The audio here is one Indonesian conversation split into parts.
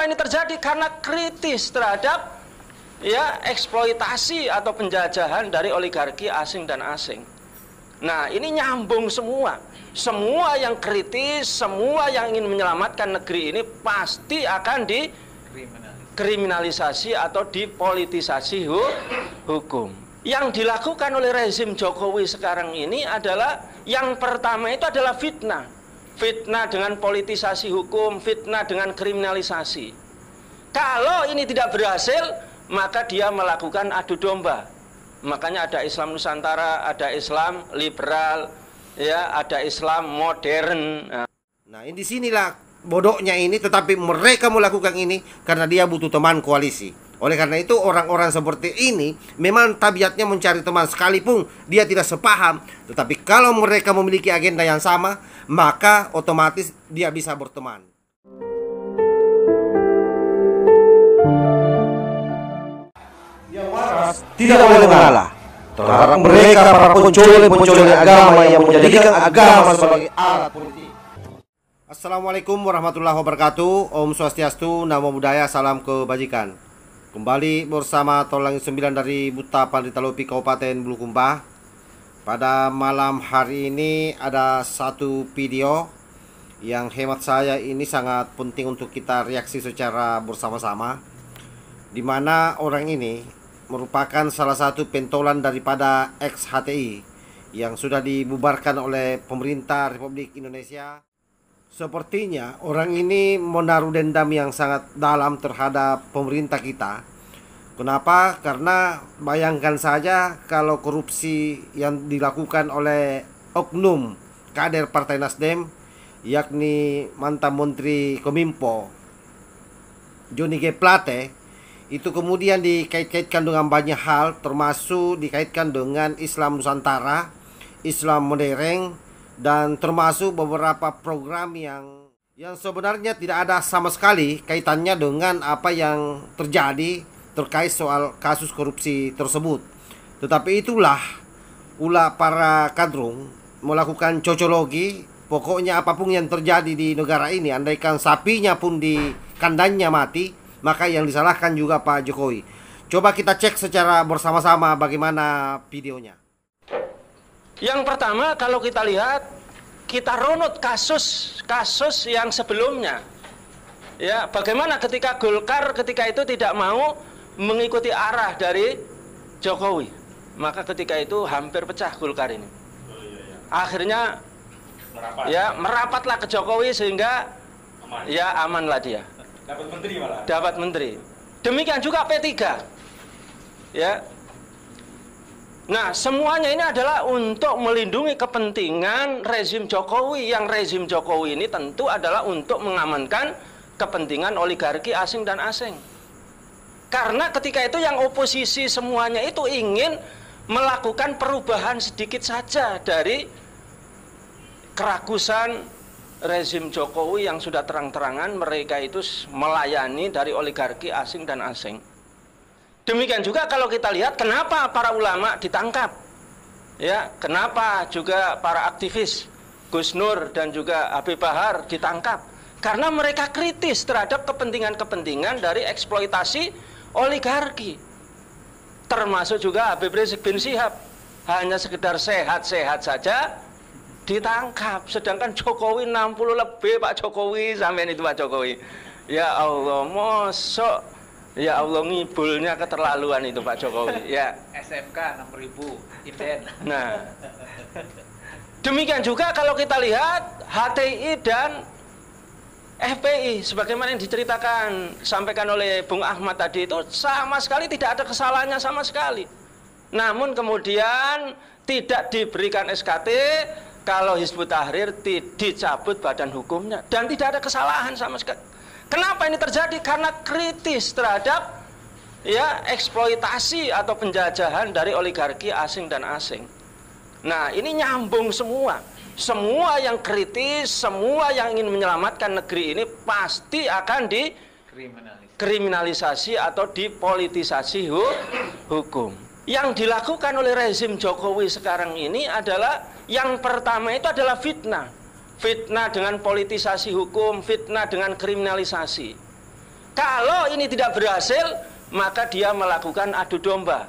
Kenapa ini terjadi? Karena kritis terhadap ya eksploitasi atau penjajahan dari oligarki asing dan asing. Nah, ini nyambung semua. Semua yang kritis, semua yang ingin menyelamatkan negeri ini pasti akan dikriminalisasi atau dipolitisasi hukum. Yang dilakukan oleh rezim Jokowi sekarang ini adalah yang pertama itu adalah fitnah. Fitnah dengan politisasi hukum, fitnah dengan kriminalisasi. Kalau ini tidak berhasil, maka dia melakukan adu domba. Makanya ada Islam Nusantara, ada Islam liberal, ya, ada Islam modern. Nah, di sinilah bodohnya ini, tetapi mereka melakukan ini karena dia butuh teman koalisi. Oleh karena itu orang-orang seperti ini memang tabiatnya mencari teman sekalipun dia tidak sepaham. Tetapi kalau mereka memiliki agenda yang sama, maka otomatis dia bisa berteman. Yang waras tidak boleh mengalah terhadap mereka para pencuri agama yang menjadikan agama sebagai alat politik. Assalamualaikum warahmatullahi wabarakatuh. Om Swastiastu, Namo Buddhaya, salam kebajikan. Kembali bersama Tolang 9 dari Buta Panditalopi Kabupaten Bulukumba. Pada malam hari ini ada satu video yang hemat saya ini sangat penting untuk kita reaksi secara bersama-sama, di mana orang ini merupakan salah satu pentolan daripada ex-HTI yang sudah dibubarkan oleh pemerintah Republik Indonesia. Sepertinya orang ini menaruh dendam yang sangat dalam terhadap pemerintah kita. Kenapa? Karena bayangkan saja kalau korupsi yang dilakukan oleh oknum kader Partai Nasdem, yakni mantan Menteri Kominfo Johnny G. Plate, itu kemudian dikait-kaitkan dengan banyak hal, termasuk dikaitkan dengan Islam Nusantara, Islam modern, dan termasuk beberapa program yang sebenarnya tidak ada sama sekali kaitannya dengan apa yang terjadi terkait soal kasus korupsi tersebut. Tetapi itulah ulah para kadrun melakukan cocologi. Pokoknya apapun yang terjadi di negara ini, andaikan sapinya pun di kandangnya mati, maka yang disalahkan juga Pak Jokowi. Coba kita cek secara bersama-sama bagaimana videonya. Yang pertama, kalau kita lihat, kita runut kasus yang sebelumnya. Ya, bagaimana ketika Golkar ketika itu tidak mau mengikuti arah dari Jokowi, maka ketika itu hampir pecah Golkar ini. Akhirnya merapatlah ke Jokowi sehingga amanlah dia. Dapat menteri malah. Dapat menteri. Demikian juga P3. Ya. Nah, semuanya ini adalah untuk melindungi kepentingan rezim Jokowi. Yang rezim Jokowi ini tentu adalah untuk mengamankan kepentingan oligarki asing dan asing. Karena ketika itu yang oposisi semuanya itu ingin melakukan perubahan sedikit saja dari kerakusan rezim Jokowi yang sudah terang-terangan mereka itu melayani dari oligarki asing dan asing. Demikian juga kalau kita lihat kenapa para ulama ditangkap, ya, kenapa juga para aktivis Gus Nur dan juga Habib Bahar ditangkap, karena mereka kritis terhadap kepentingan-kepentingan dari eksploitasi oligarki, termasuk juga Habib Rizik bin Syihab, hanya sekedar sehat-sehat saja ditangkap. Sedangkan Jokowi 60 lebih Pak Jokowi, sampean itu Pak Jokowi. Ya Allah, mosok, ya Allah, ngibulnya keterlaluan itu Pak Jokowi. Ya. SMK 6.000 inden. Nah, demikian juga kalau kita lihat HTI dan FPI, sebagaimana yang diceritakan, sampaikan oleh Bung Ahmad tadi, itu sama sekali tidak ada kesalahannya sama sekali. Namun kemudian tidak diberikan SKT, kalau Hizbut Tahrir dicabut badan hukumnya, dan tidak ada kesalahan sama sekali. Kenapa ini terjadi? Karena kritis terhadap ya eksploitasi atau penjajahan dari oligarki asing dan asing. Nah, ini nyambung semua. Semua yang kritis, semua yang ingin menyelamatkan negeri ini pasti akan dikriminalisasi atau dipolitisasi hukum. Yang dilakukan oleh rezim Jokowi sekarang ini adalah yang pertama itu adalah fitnah. Fitnah dengan politisasi hukum, fitnah dengan kriminalisasi. Kalau ini tidak berhasil, maka dia melakukan adu domba.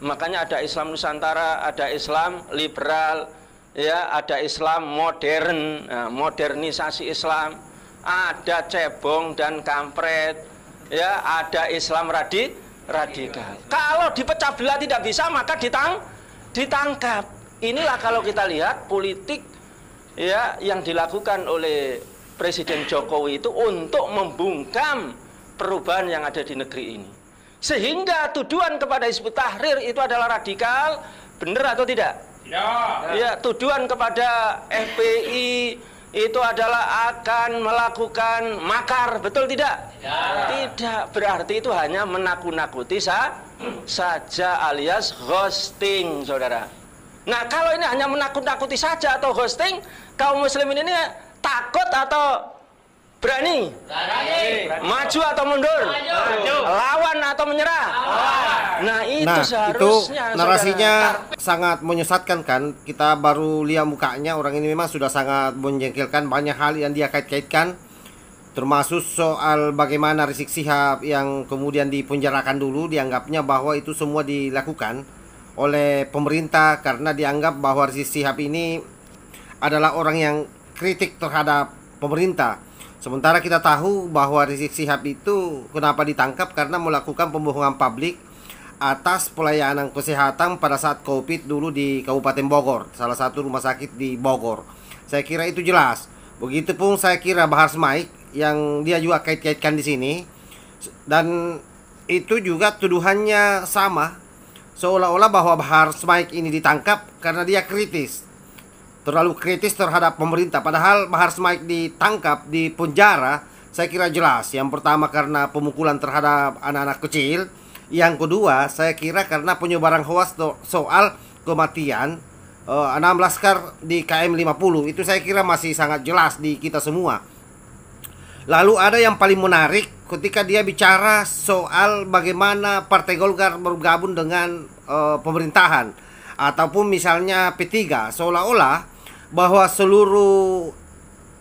Makanya ada Islam Nusantara, ada Islam liberal, ya, ada Islam modern, modernisasi Islam, ada cebong dan kampret, ya, ada Islam radikal. Kalau dipecah belah tidak bisa, maka ditangkap. Inilah kalau kita lihat politik, ya, yang dilakukan oleh Presiden Jokowi itu untuk membungkam perubahan yang ada di negeri ini. Sehingga tuduhan kepada Hizbut Tahrir itu adalah radikal, benar atau tidak? Ya, tuduhan kepada FPI itu adalah akan melakukan makar, betul tidak? Tidak, berarti itu hanya menakut-nakuti saja alias ghosting, saudara. Nah, kalau ini hanya menakut-nakuti saja atau ghosting, kaum muslimin ini takut atau berani? Maju atau mundur? Lawan atau menyerah? Nah, itu seharusnya itu narasinya sangat menyesatkan kan. Kita baru lihat mukanya, orang ini memang sudah sangat menjengkelkan. Banyak hal yang dia kait-kaitkan, termasuk soal bagaimana Rizik Syihab yang kemudian dipenjarakan dulu. Dianggapnya bahwa itu semua dilakukan oleh pemerintah karena dianggap bahwa Rizik Syihab ini adalah orang yang kritik terhadap pemerintah. Sementara kita tahu bahwa Rizik Syihab itu kenapa ditangkap karena melakukan pembohongan publik atas pelayanan kesehatan pada saat COVID dulu di Kabupaten Bogor, salah satu rumah sakit di Bogor. Saya kira itu jelas. Begitupun saya kira Bahar Smaik yang dia juga kait-kaitkan di sini, dan itu juga tuduhannya sama, seolah-olah bahwa Bahar Smaik ini ditangkap karena dia kritis, terlalu kritis terhadap pemerintah. Padahal Bahar Smaik ditangkap di penjara, saya kira jelas. Yang pertama karena pemukulan terhadap anak-anak kecil. Yang kedua, saya kira karena penyebaran hoax soal kematian 6 laskar di KM 50. Itu saya kira masih sangat jelas di kita semua. Lalu ada yang paling menarik ketika dia bicara soal bagaimana Partai Golkar bergabung dengan pemerintahan, ataupun misalnya P3, seolah-olah bahwa seluruh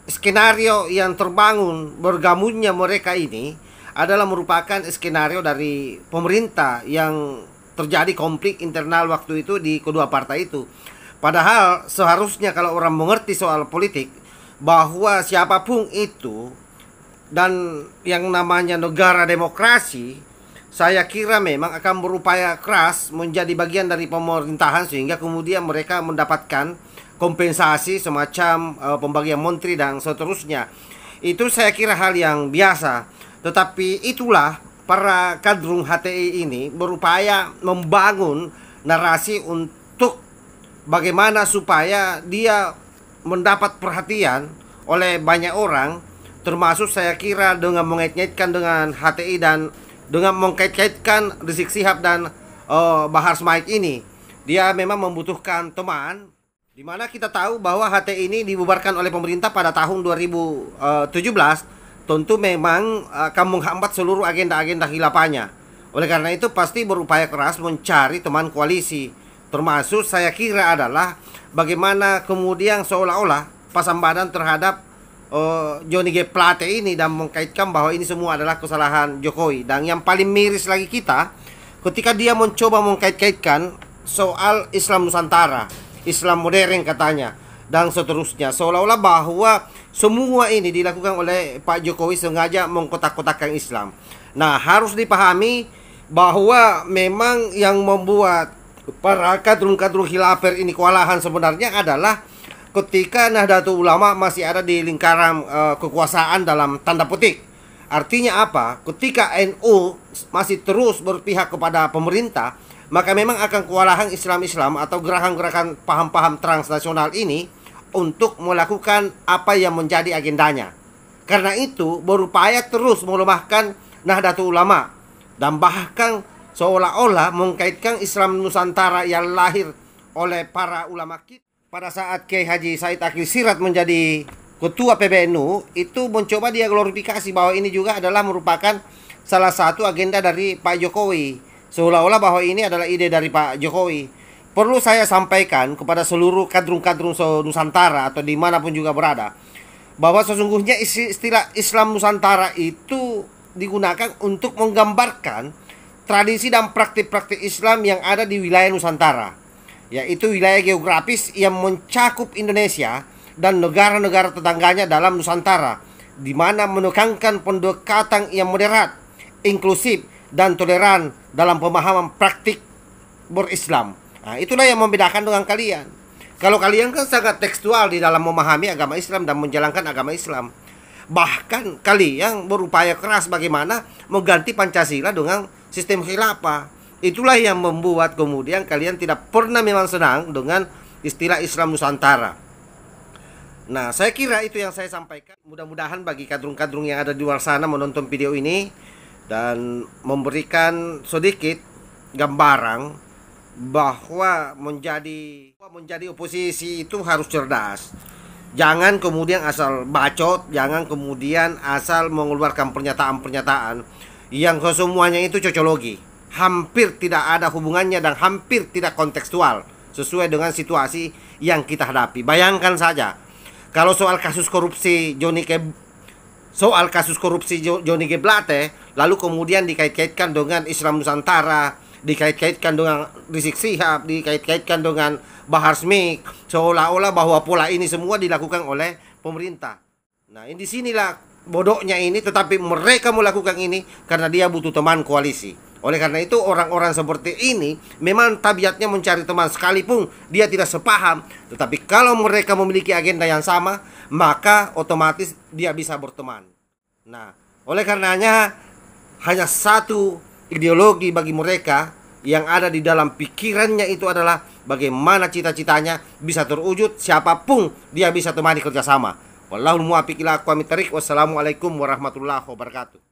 skenario yang terbangun bergabungnya mereka ini adalah merupakan skenario dari pemerintah yang terjadi konflik internal waktu itu di kedua partai itu. Padahal seharusnya kalau orang mengerti soal politik, bahwa siapapun itu dan yang namanya negara demokrasi, saya kira memang akan berupaya keras menjadi bagian dari pemerintahan sehingga kemudian mereka mendapatkan kompensasi semacam pembagian menteri dan seterusnya. Itu saya kira hal yang biasa. Tetapi itulah para kadrun HTI ini berupaya membangun narasi untuk bagaimana supaya dia mendapat perhatian oleh banyak orang, termasuk saya kira dengan mengait-ngaitkan dengan HTI dan dengan mengkait-kaitkan Rizik Syihab dan Bahar Smaik ini. Dia memang membutuhkan teman, di mana kita tahu bahwa HTI ini dibubarkan oleh pemerintah pada tahun 2017. Tentu memang akan menghambat seluruh agenda-agenda khilafahnya. Oleh karena itu pasti berupaya keras mencari teman koalisi. Termasuk saya kira adalah bagaimana kemudian seolah-olah pasang badan terhadap Johnny G. Plate ini dan mengkaitkan bahwa ini semua adalah kesalahan Jokowi. Dan yang paling miris lagi kita, ketika dia mencoba mengkait-kaitkan soal Islam Nusantara, Islam modern katanya, dan seterusnya, seolah-olah bahwa semua ini dilakukan oleh Pak Jokowi sengaja mengkotak-kotakkan Islam. Nah, harus dipahami bahwa memang yang membuat para kadrun-kadrun khilafah ini kewalahan sebenarnya adalah ketika Nahdlatul Ulama masih ada di lingkaran kekuasaan dalam tanda petik. Artinya apa? Ketika NU masih terus berpihak kepada pemerintah, maka memang akan kewalahan Islam-Islam atau gerakan-gerakan paham-paham transnasional ini untuk melakukan apa yang menjadi agendanya. Karena itu berupaya terus melemahkan Nahdlatul Ulama dan bahkan seolah-olah mengkaitkan Islam Nusantara yang lahir oleh para ulama kita. Pada saat Kiai Haji Said Akhil Siraj menjadi ketua PBNU, itu mencoba dia glorifikasi bahwa ini juga adalah merupakan salah satu agenda dari Pak Jokowi, seolah-olah bahwa ini adalah ide dari Pak Jokowi. Perlu saya sampaikan kepada seluruh kadrun-kadrun Nusantara atau dimanapun juga berada, bahwa sesungguhnya istilah Islam Nusantara itu digunakan untuk menggambarkan tradisi dan praktik-praktik Islam yang ada di wilayah Nusantara, yaitu wilayah geografis yang mencakup Indonesia dan negara-negara tetangganya dalam Nusantara, di mana menekankan pendekatan yang moderat, inklusif, dan toleran dalam pemahaman praktik berislam. Nah, itulah yang membedakan dengan kalian. Kalau kalian kan sangat tekstual di dalam memahami agama Islam dan menjalankan agama Islam. Bahkan kalian berupaya keras bagaimana mengganti Pancasila dengan sistem khilafah. Itulah yang membuat kemudian kalian tidak pernah memang senang dengan istilah Islam Nusantara. Nah, saya kira itu yang saya sampaikan. Mudah-mudahan bagi kadrung-kadrung yang ada di luar sana menonton video ini dan memberikan sedikit gambaran bahwa menjadi oposisi itu harus cerdas. Jangan kemudian asal bacot, jangan kemudian asal mengeluarkan pernyataan-pernyataan yang kesemuanya itu cocologi. Hampir tidak ada hubungannya dan hampir tidak kontekstual sesuai dengan situasi yang kita hadapi. Bayangkan saja, kalau soal kasus korupsi Johnny G. Plate, lalu kemudian dikait-kaitkan dengan Islam Nusantara, dikait-kaitkan dengan Rizik Sihab, dikait-kaitkan dengan Bahar Smith, seolah-olah bahwa pola ini semua dilakukan oleh pemerintah. Nah, di sinilah bodohnya ini, tetapi mereka melakukan ini karena dia butuh teman koalisi. Oleh karena itu orang-orang seperti ini memang tabiatnya mencari teman sekalipun dia tidak sepaham. Tetapi kalau mereka memiliki agenda yang sama, maka otomatis dia bisa berteman. Nah, oleh karenanya hanya satu ideologi bagi mereka yang ada di dalam pikirannya itu adalah bagaimana cita-citanya bisa terwujud, siapapun dia bisa temani kerjasama. Wallahul muwaffiq ila aqwamit thoriq. Wassalamualaikum warahmatullahi wabarakatuh.